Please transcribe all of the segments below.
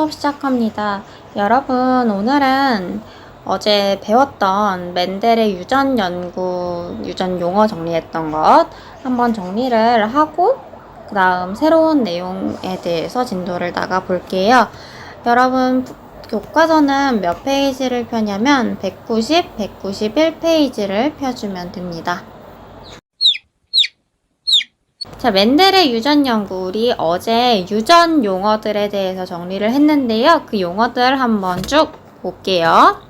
수업 시작합니다. 여러분, 오늘은 어제 배웠던 맨델의 유전 연구, 유전 용어 정리했던 것 한번 정리를 하고 그 다음 새로운 내용에 대해서 진도를 나가 볼게요. 여러분, 교과서는 몇 페이지를 펴냐면 190, 191페이지를 펴주면 됩니다. 자, 맨델의 유전 연구, 우리 어제 유전 용어들에 대해서 정리를 했는데요. 그 용어들 한번 쭉 볼게요.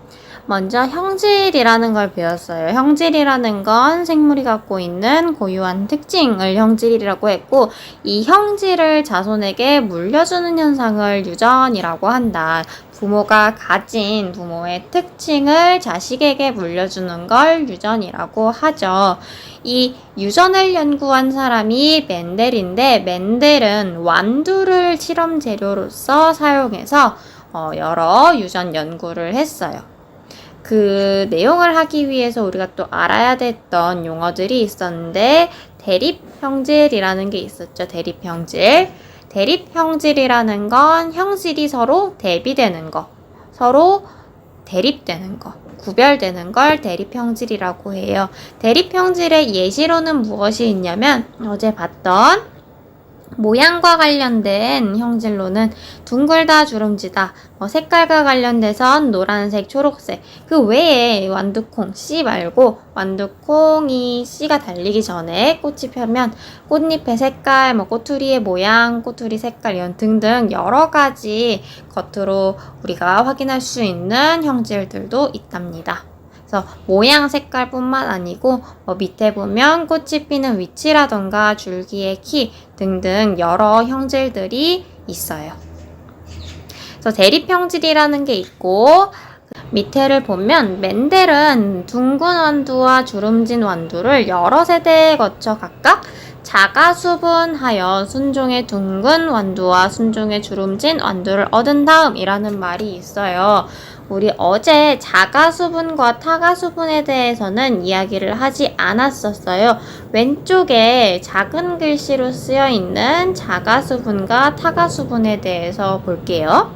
먼저 형질이라는 걸 배웠어요. 형질이라는 건 생물이 갖고 있는 고유한 특징을 형질이라고 했고, 이 형질을 자손에게 물려주는 현상을 유전이라고 한다. 부모가 가진 부모의 특징을 자식에게 물려주는 걸 유전이라고 하죠. 이 유전을 연구한 사람이 맨델인데, 맨델은 완두를 실험 재료로서 사용해서 여러 유전 연구를 했어요. 그 내용을 하기 위해서 우리가 또 알아야 됐던 용어들이 있었는데, 대립형질이라는 게 있었죠. 대립형질. 대립형질이라는 건 형질이 서로 대비되는 거, 서로 대립되는 거, 구별되는 걸 대립형질이라고 해요. 대립형질의 예시로는 무엇이 있냐면 어제 봤던 모양과 관련된 형질로는 둥글다, 주름지다, 색깔과 관련돼선 노란색, 초록색. 그 외에 완두콩, 씨 말고 완두콩이 씨가 달리기 전에 꽃이 펴면 꽃잎의 색깔, 꼬투리의 모양, 꼬투리 색깔 이런 등등 여러 가지 겉으로 우리가 확인할 수 있는 형질들도 있답니다. 그래서 모양 색깔뿐만 아니고 밑에 보면 꽃이 피는 위치라던가 줄기의 키 등등 여러 형질들이 있어요. 그래서 대립형질이라는 게 있고, 밑에를 보면 맨델은 둥근 완두와 주름진 완두를 여러 세대에 거쳐 각각 자가수분하여 순종의 둥근 완두와 순종의 주름진 완두를 얻은 다음이라는 말이 있어요. 우리 어제 자가수분과 타가수분에 대해서는 이야기를 하지 않았었어요. 왼쪽에 작은 글씨로 쓰여 있는 자가수분과 타가수분에 대해서 볼게요.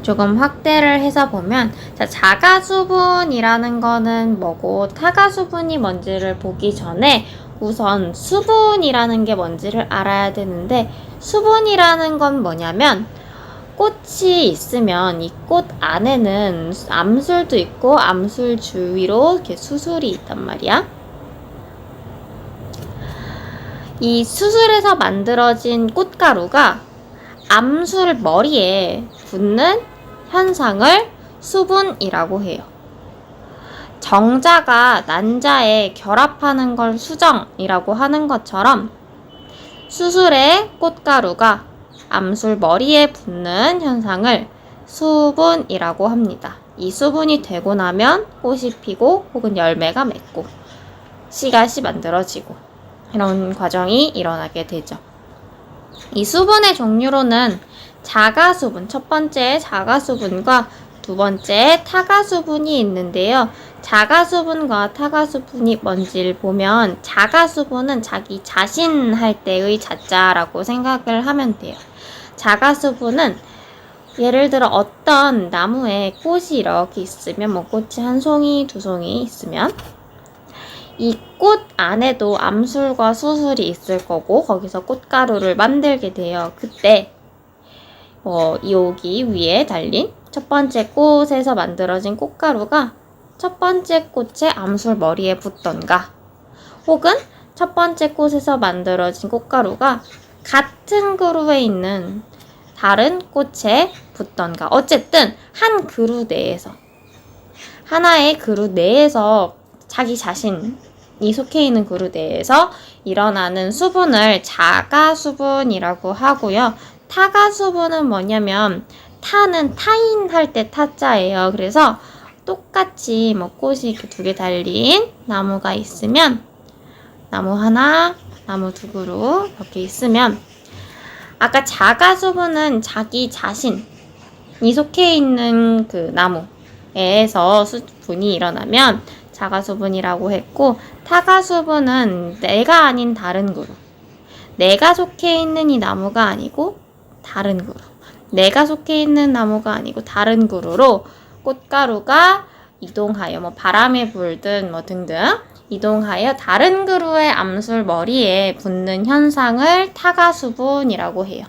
조금 확대를 해서 보면, 자가수분이라는 거는 뭐고 타가수분이 뭔지를 보기 전에 우선 수분이라는 게 뭔지를 알아야 되는데, 수분이라는 건 뭐냐면 꽃이 있으면 이 꽃 안에는 암술도 있고 암술 주위로 이렇게 수술이 있단 말이야. 이 수술에서 만들어진 꽃가루가 암술 머리에 붙는 현상을 수분이라고 해요. 정자가 난자에 결합하는 걸 수정이라고 하는 것처럼 수술에 꽃가루가 암술 머리에 붙는 현상을 수분이라고 합니다. 이 수분이 되고 나면 꽃이 피고 혹은 열매가 맺고 씨앗이 만들어지고 이런 과정이 일어나게 되죠. 이 수분의 종류로는 자가수분, 첫 번째 자가수분과 두 번째 타가수분이 있는데요. 자가수분과 타가수분이 뭔지를 보면, 자가수분은 자기 자신 할 때의 자자라고 생각을 하면 돼요. 자가수분은 예를 들어 어떤 나무에 꽃이 이렇게 있으면, 꽃이 한 송이, 두 송이 있으면 이 꽃 안에도 암술과 수술이 있을 거고 거기서 꽃가루를 만들게 돼요. 그때 여기 위에 달린 첫 번째 꽃에서 만들어진 꽃가루가 첫 번째 꽃의 암술 머리에 붙던가, 혹은 첫 번째 꽃에서 만들어진 꽃가루가 같은 그루에 있는 다른 꽃에 붙던가, 어쨌든 한 그루 내에서, 하나의 그루 내에서 자기 자신이 속해 있는 그루 내에서 일어나는 수분을 자가수분이라고 하고요. 타가수분은 뭐냐면, 타는 타인할 때 타자예요. 그래서 똑같이 꽃이 이렇게 두 개 달린 나무가 있으면, 나무 하나, 나무 두 그루 이렇게 있으면, 아까 자가수분은 자기 자신이 속해 있는 그 나무에서 수분이 일어나면 자가수분이라고 했고, 타가수분은 내가 아닌 다른 그루, 내가 속해 있는 이 나무가 아니고 다른 그루, 내가 속해 있는 나무가 아니고 다른 그루로 꽃가루가 이동하여 바람에 불든 등등 이동하여 다른 그루의 암술 머리에 붙는 현상을 타가수분이라고 해요.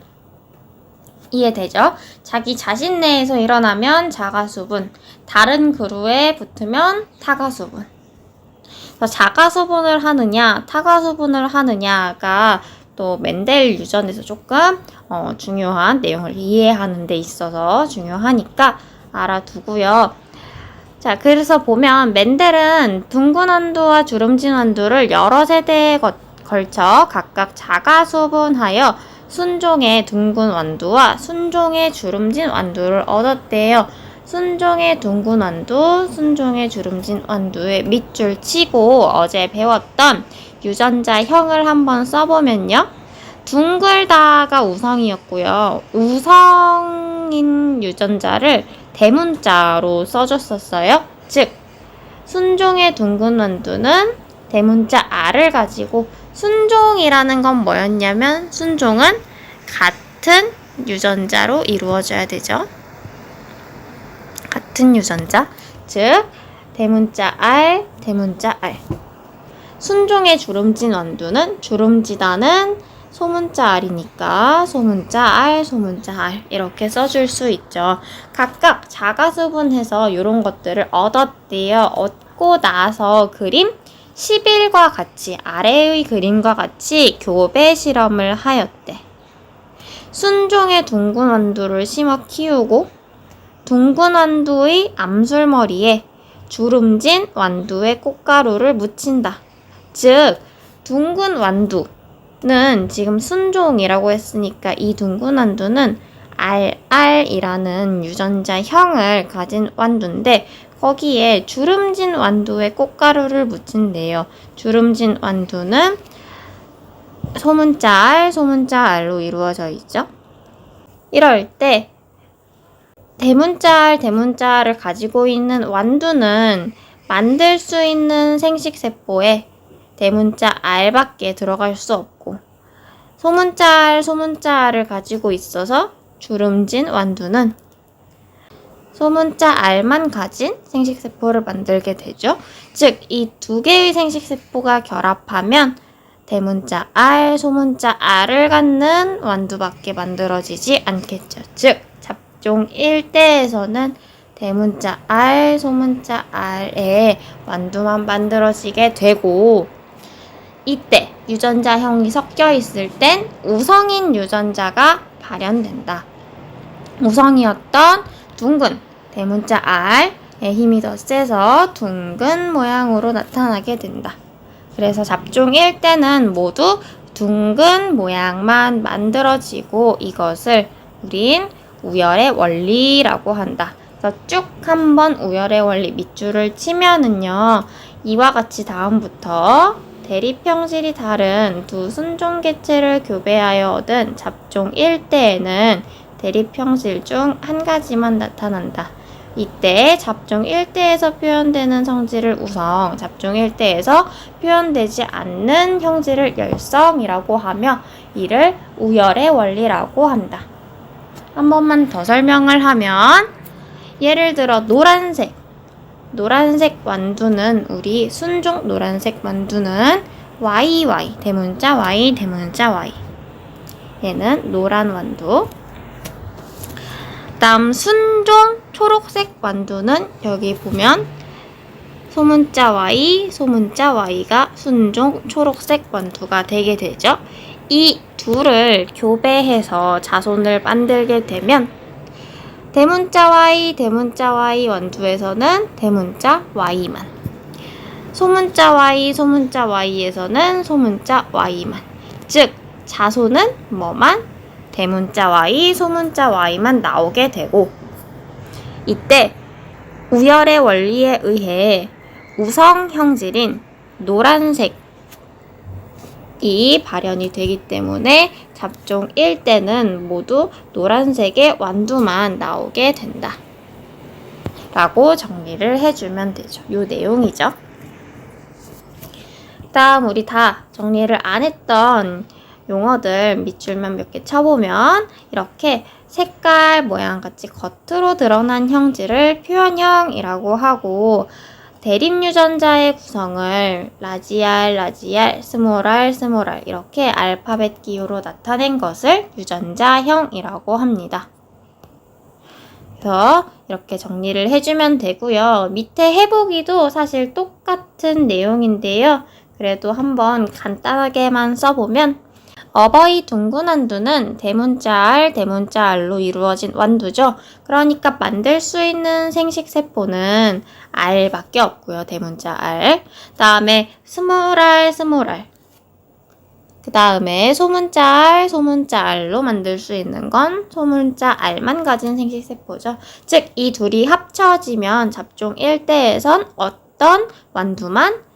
이해되죠? 자기 자신 내에서 일어나면 자가수분, 다른 그루에 붙으면 타가수분. 자가수분을 하느냐, 타가수분을 하느냐가 또 멘델 유전에서 조금 중요한 내용을 이해하는 데 있어서 중요하니까 알아두고요. 자, 그래서 보면 멘델은 둥근 완두와 주름진 완두를 여러 세대에 걸쳐 각각 자가수분하여 순종의 둥근 완두와 순종의 주름진 완두를 얻었대요. 순종의 둥근 완두, 순종의 주름진 완두의 밑줄 치고 어제 배웠던 유전자형을 한번 써보면요. 둥글다가 우성이었고요. 우성인 유전자를 대문자로 써줬었어요. 즉, 순종의 둥근 완두는 대문자 R을 가지고 순종이라는 건 뭐였냐면 순종은 같은 유전자로 이루어져야 되죠. 같은 유전자, 즉 대문자 R, 대문자 R. 순종의 주름진 완두는 주름지다는 소문자 R이니까 소문자 R, 소문자 R 이렇게 써줄 수 있죠. 각각 자가수분해서 이런 것들을 얻었대요. 얻고 나서 그림 11과 같이 아래의 그림과 같이 교배 실험을 하였대. 순종의 둥근 완두를 심어 키우고 둥근 완두의 암술머리에 주름진 완두의 꽃가루를 묻힌다. 즉 둥근 완두는 지금 순종이라고 했으니까 이 둥근 완두는 RR이라는 유전자형을 가진 완두인데 거기에 주름진 완두의 꽃가루를 묻힌대요. 주름진 완두는 소문자 R, 소문자 R로 이루어져 있죠. 이럴 때 대문자 R, 대문자 R을 가지고 있는 완두는 만들 수 있는 생식세포에 대문자 R밖에 들어갈 수 없고 소문자 R, 소문자 R을 가지고 있어서 주름진 완두는 소문자 R만 가진 생식세포를 만들게 되죠. 즉, 이 두 개의 생식세포가 결합하면 대문자 R, 소문자 R을 갖는 완두밖에 만들어지지 않겠죠. 즉, 잡종 1대에서는 대문자 R, 소문자 R의 완두만 만들어지게 되고 이때 유전자형이 섞여 있을 땐 우성인 유전자가 발현된다. 우성이었던 둥근 대문자 R의 힘이 더 세서 둥근 모양으로 나타나게 된다. 그래서 잡종 1대는 모두 둥근 모양만 만들어지고 이것을 우린 우열의 원리라고 한다. 그래서 쭉 한번 우열의 원리 밑줄을 치면은요. 이와 같이 다음부터 대립형질이 다른 두 순종개체를 교배하여 얻은 잡종 1대에는 대립형질 중 한 가지만 나타난다. 이때 잡종 1대에서 표현되는 성질을 우성, 잡종 1대에서 표현되지 않는 형질을 열성이라고 하며 이를 우열의 원리라고 한다. 한 번만 더 설명을 하면 예를 들어 노란색 완두는 우리 순종 노란색 완두는 YY, 대문자 Y, 대문자 Y. 얘는 노란 완두. 다음 순종 초록색 완두는 여기 보면 소문자 Y, 소문자 Y가 순종 초록색 완두가 되게 되죠. 이 둘을 교배해서 자손을 만들게 되면 대문자 Y 완두에서는 대문자 Y만, 소문자 Y에서는 소문자 Y만. 즉 자손은 뭐만? 대문자 Y, 소문자 Y만 나오게 되고 이때 우열의 원리에 의해 우성 형질인 노란색이 발현이 되기 때문에 잡종 1대는 모두 노란색의 완두만 나오게 된다. 라고 정리를 해주면 되죠. 요 내용이죠. 다음 우리 다 정리를 안 했던 용어들 밑줄만 몇 개 쳐보면 이렇게 색깔, 모양 같이 겉으로 드러난 형질을 표현형이라고 하고 대립유전자의 구성을 라지알, 라지알, 스몰알, 스몰알 이렇게 알파벳 기호로 나타낸 것을 유전자형이라고 합니다. 그래서 이렇게 정리를 해주면 되고요. 밑에 해보기도 사실 똑같은 내용인데요. 그래도 한번 간단하게만 써보면 어버이 둥근완두는 대문자 알, 대문자 알로 이루어진 완두죠. 그러니까 만들 수 있는 생식세포는 알밖에 없고요. 대문자 알. 다음에 스몰알, 스몰알. 그 다음에 소문자 알, 소문자 알로 만들 수 있는 건 소문자 알만 가진 생식세포죠. 즉, 이 둘이 합쳐지면 잡종 1대에선 어떤 완두만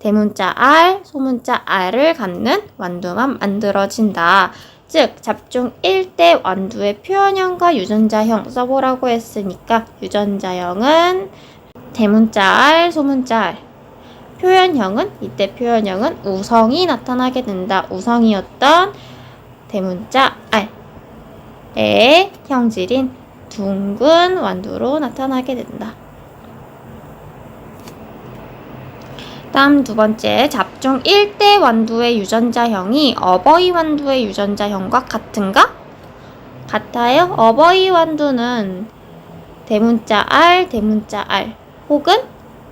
대문자 R, 소문자 R을 갖는 완두만 만들어진다. 즉, 잡종 1대 완두의 표현형과 유전자형 써보라고 했으니까 유전자형은 대문자 R, 소문자 R. 표현형은, 이때 표현형은 우성이 나타나게 된다. 우성이었던 대문자 R의 형질인 둥근 완두로 나타나게 된다. 다음 두 번째, 잡종 1대 완두의 유전자형이 어버이 완두의 유전자형과 같은가? 같아요. 어버이 완두는 대문자 R, 대문자 R 혹은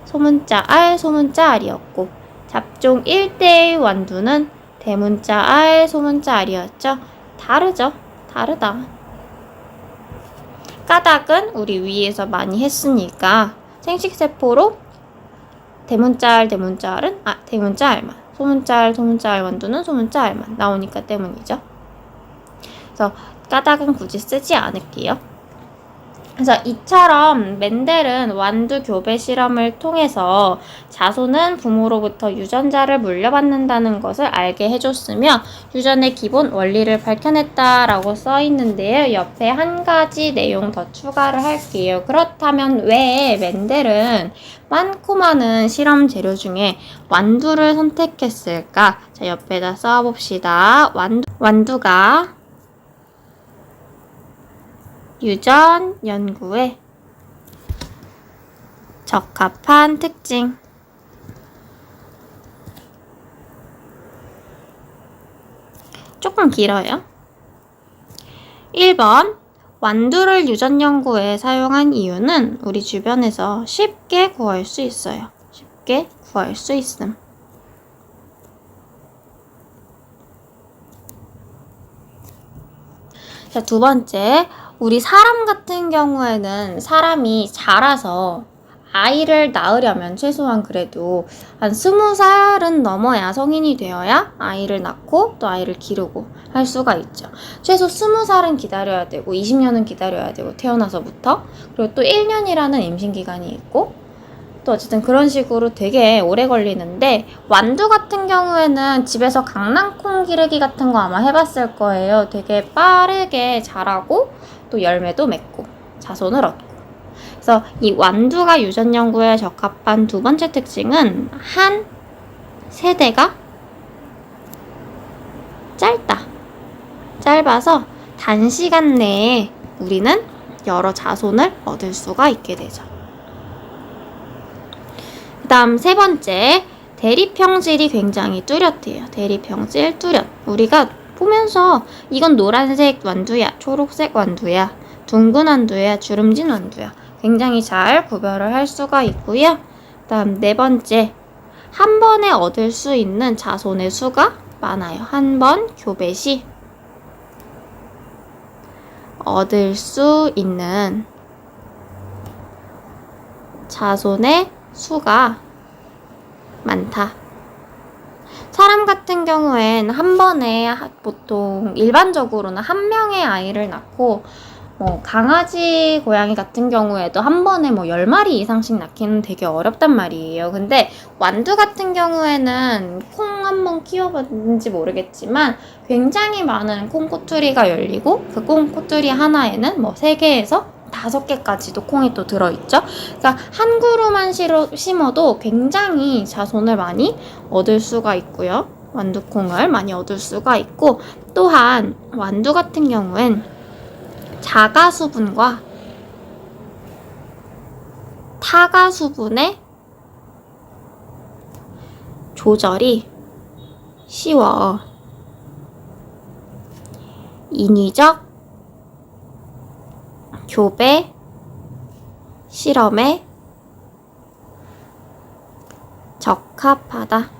소문자 R, 소문자 R이었고 잡종 1대의 완두는 대문자 R, 소문자 R이었죠. 다르죠? 다르다. 까닭은 우리 위에서 많이 했으니까 생식세포로 대문자 알, 대문자 알은 대문자 알만, 소문자 알, 소문자 알 완두는 소문자 알만 나오니까 때문이죠. 그래서 까닭은 굳이 쓰지 않을게요. 그래서 이처럼 멘델은 완두 교배 실험을 통해서 자손은 부모로부터 유전자를 물려받는다는 것을 알게 해줬으며 유전의 기본 원리를 밝혀냈다라고 써 있는데요. 옆에 한 가지 내용 더 추가를 할게요. 그렇다면 왜 멘델은 많고 많은 실험 재료 중에 완두를 선택했을까? 자, 옆에다 써봅시다. 완두가 유전 연구에 적합한 특징. 조금 길어요. 1번 완두를 유전 연구에 사용한 이유는 우리 주변에서 쉽게 구할 수 있어요. 쉽게 구할 수 있음. 자, 두 번째, 우리 사람 같은 경우에는 사람이 자라서 아이를 낳으려면 최소한 그래도 한 20살은 넘어야 성인이 되어야 아이를 낳고 또 아이를 기르고 할 수가 있죠. 최소 20살은 기다려야 되고 20년은 기다려야 되고 태어나서부터 그리고 또 1년이라는 임신기간이 있고 또 어쨌든 그런 식으로 되게 오래 걸리는데 완두 같은 경우에는 집에서 강낭콩 기르기 같은 거 아마 해봤을 거예요. 되게 빠르게 자라고 또 열매도 맺고 자손을 얻고. 그래서 이 완두가 유전 연구에 적합한 두 번째 특징은 한 세대가 짧아서 단시간 내에 우리는 여러 자손을 얻을 수가 있게 되죠. 그 다음 세 번째, 대립형질이 굉장히 뚜렷해요. 대립형질 뚜렷. 우리가 보면서 이건 노란색 완두야, 초록색 완두야, 둥근 완두야, 주름진 완두야. 굉장히 잘 구별을 할 수가 있고요. 그 다음 네 번째, 한 번에 얻을 수 있는 자손의 수가 많아요. 한 번 교배 시 얻을 수 있는 자손의 수가 많다. 사람 같은 경우엔 한 번에 보통 일반적으로는 한 명의 아이를 낳고 강아지, 고양이 같은 경우에도 한 번에 10마리 이상씩 낳기는 되게 어렵단 말이에요. 근데 완두 같은 경우에는 콩 한 번 키워봤는지 모르겠지만 굉장히 많은 콩꼬투리가 열리고 그 콩꼬투리 하나에는 3개에서 5개까지도 콩이 또 들어있죠. 그러니까 한 그루만 심어도 굉장히 자손을 많이 얻을 수가 있고요. 완두콩을 많이 얻을 수가 있고 또한 완두 같은 경우엔 자가수분과 타가수분의 조절이 쉬워. 인위적 교배 실험에 적합하다.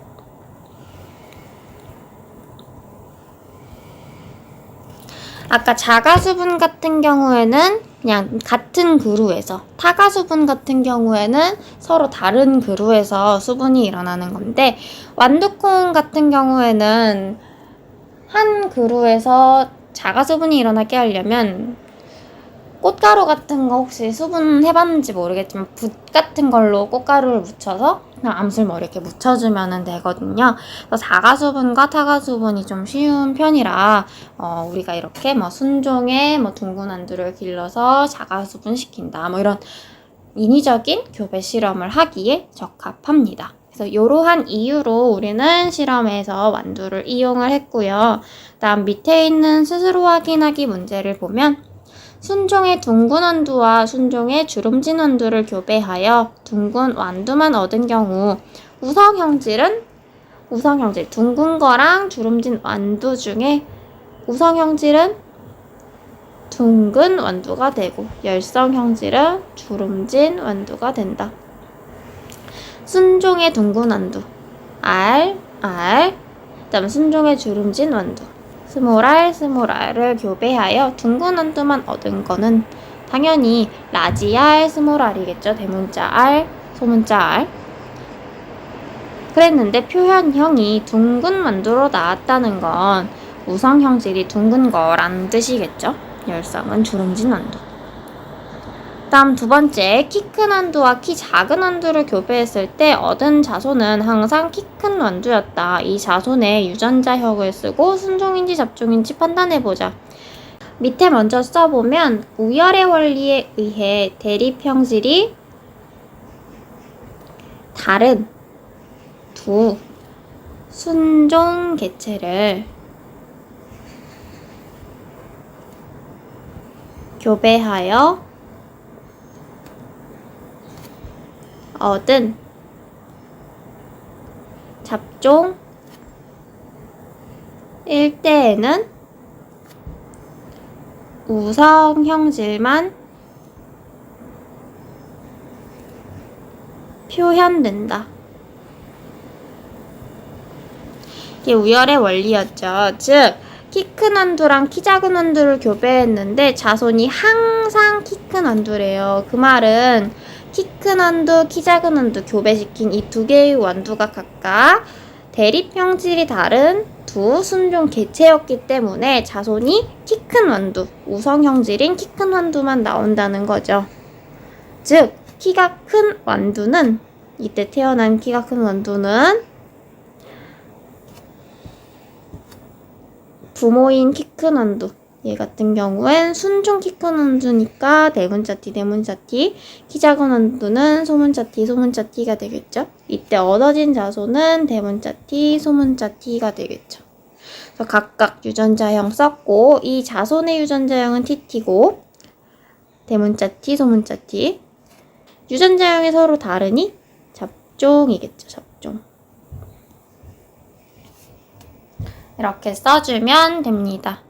아까 자가수분 같은 경우에는 그냥 같은 그루에서, 타가수분 같은 경우에는 서로 다른 그루에서 수분이 일어나는 건데, 완두콩 같은 경우에는 한 그루에서 자가수분이 일어나게 하려면 꽃가루 같은 거 혹시 수분 해봤는지 모르겠지만 붓 같은 걸로 꽃가루를 묻혀서 그냥 암술머리 이렇게 묻혀주면 되거든요. 그래서 자가수분과 타가수분이 좀 쉬운 편이라 우리가 이렇게 순종에 둥근 안두를 길러서 자가수분 시킨다 이런 인위적인 교배 실험을 하기에 적합합니다. 그래서 이러한 이유로 우리는 실험에서 완두를 이용을 했고요. 다음 밑에 있는 스스로 확인하기 문제를 보면 순종의 둥근 완두와 순종의 주름진 완두를 교배하여 둥근 완두만 얻은 경우 우성형질, 둥근 거랑 주름진 완두 중에 우성형질은 둥근 완두가 되고 열성형질은 주름진 완두가 된다. 순종의 둥근 완두 R, 그다음 순종의 주름진 완두 스몰R을 교배하여 둥근 완두만 얻은 거는 당연히 라지 R, 스몰 R이겠죠. 대문자 R, 소문자 R. 그랬는데 표현형이 둥근 완두로 나왔다는 건 우성형질이 둥근 거란 뜻이겠죠. 열성은 주름진 완두. 다음 두 번째, 키 큰 완두와 키 작은 완두를 교배했을 때 얻은 자손은 항상 키 큰 완두였다. 이 자손의 유전자형을 쓰고 순종인지 잡종인지 판단해보자. 밑에 먼저 써보면 우열의 원리에 의해 대립형질이 다른 두 순종 개체를 교배하여 얻은 잡종 1대에는 우성형질만 표현된다. 이게 우열의 원리였죠. 즉, 키 큰 완두랑 키 작은 완두를 교배했는데 자손이 항상 키 큰 완두래요. 그 말은 키 큰 완두, 키 작은 완두 교배시킨 이 두 개의 완두가 각각 대립형질이 다른 두 순종 개체였기 때문에 자손이 키 큰 완두, 우성형질인 키 큰 완두만 나온다는 거죠. 즉, 키가 큰 완두는, 이때 태어난 키가 큰 완두는 부모인 키 큰 완두, 얘 같은 경우엔 순종 키 큰 완두니까 대문자 T, 키 작은 완두는 소문자 T가 되겠죠. 이때 얻어진 자손은 대문자 T, 소문자 T가 되겠죠. 그래서 각각 유전자형 썼고, 이 자손의 유전자형은 TT고 대문자 T, 소문자 T. 유전자형이 서로 다르니 잡종이겠죠. 잡종. 이렇게 써주면 됩니다.